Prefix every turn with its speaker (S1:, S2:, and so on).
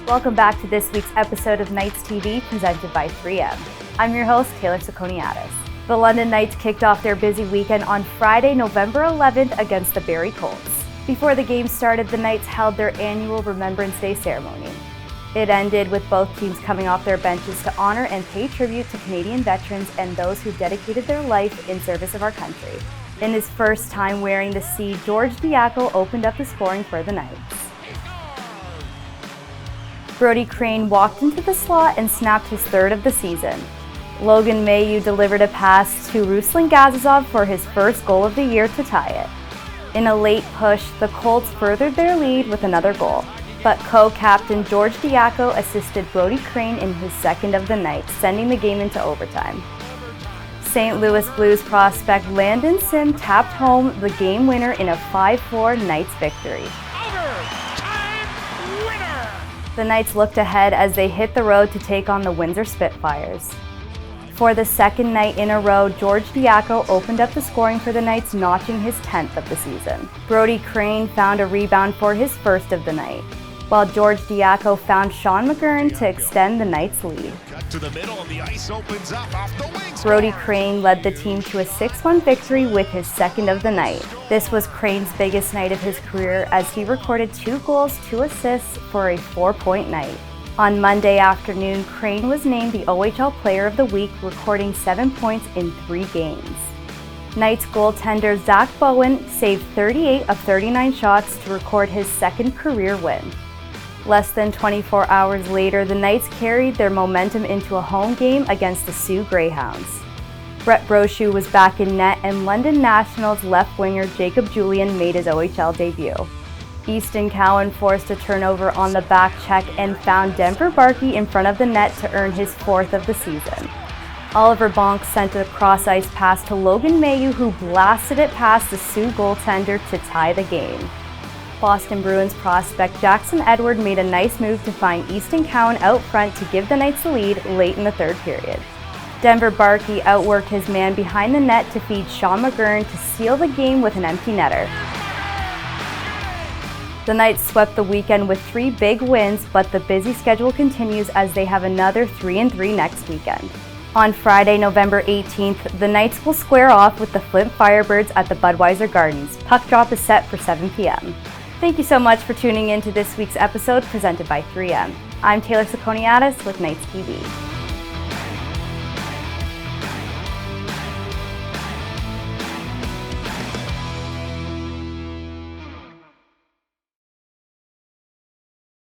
S1: Welcome back to this week's episode of KnightsTV presented by 3M. I'm your host, Taylor Saconiatis. The London Knights kicked off their busy weekend on Friday, November 11th against the Barrie Colts. Before the game started, the Knights held their annual Remembrance Day ceremony. It ended with both teams coming off their benches to honor and pay tribute to Canadian veterans and those who dedicated their life in service of our country. In his first time wearing the C, George Diaco opened up the scoring for the Knights. Brody Crane walked into the slot and snapped his third of the season. Logan Mailloux delivered a pass to Ruslan Gazizov for his first goal of the year to tie it. In a late push, the Colts furthered their lead with another goal, but co-captain George Diaco assisted Brody Crane in his second of the night, sending the game into overtime. St. Louis Blues prospect Landon Sim tapped home the game winner in a 5-4 Knights victory. The Knights looked ahead as they hit the road to take on the Windsor Spitfires. For the second night in a row, George Diaco opened up the scoring for the Knights, notching his 10th of the season. Brody Crane found a rebound for his first of the night, while George Diaco found Sean McGurn to extend the Knights' lead.
S2: To the middle, and the ice opens up off the wings.
S1: Brody Crane led the team to a 6-1 victory with his second of the night. This was Crane's biggest night of his career as he recorded 2 goals, 2 assists for a 4-point night. On Monday afternoon, Crane was named the OHL Player of the Week, recording 7 points in 3 games. Knights goaltender Zach Bowen saved 38 of 39 shots to record his second career win. Less than 24 hours later, the Knights carried their momentum into a home game against the Sioux Greyhounds. Brett Brochu was back in net, and London Nationals left winger Jacob Julian made his OHL debut. Easton Cowan forced a turnover on the back check and found Denver Barkey in front of the net to earn his 4th of the season. Oliver Bonk sent a cross-ice pass to Logan Mailloux, who blasted it past the Sioux goaltender to tie the game. Boston Bruins prospect Jackson Edward made a nice move to find Easton Cowan out front to give the Knights the lead late in the third period. Denver Barkey outworked his man behind the net to feed Sean McGurn to seal the game with an empty netter. The Knights swept the weekend with 3 big wins, but the busy schedule continues as they have another 3-3 next weekend. On Friday, November 18th, the Knights will square off with the Flint Firebirds at the Budweiser Gardens. Puck drop is set for 7 p.m. Thank you so much for tuning in to this week's episode presented by 3M. I'm Taylor Saconiatis with KnightsTV.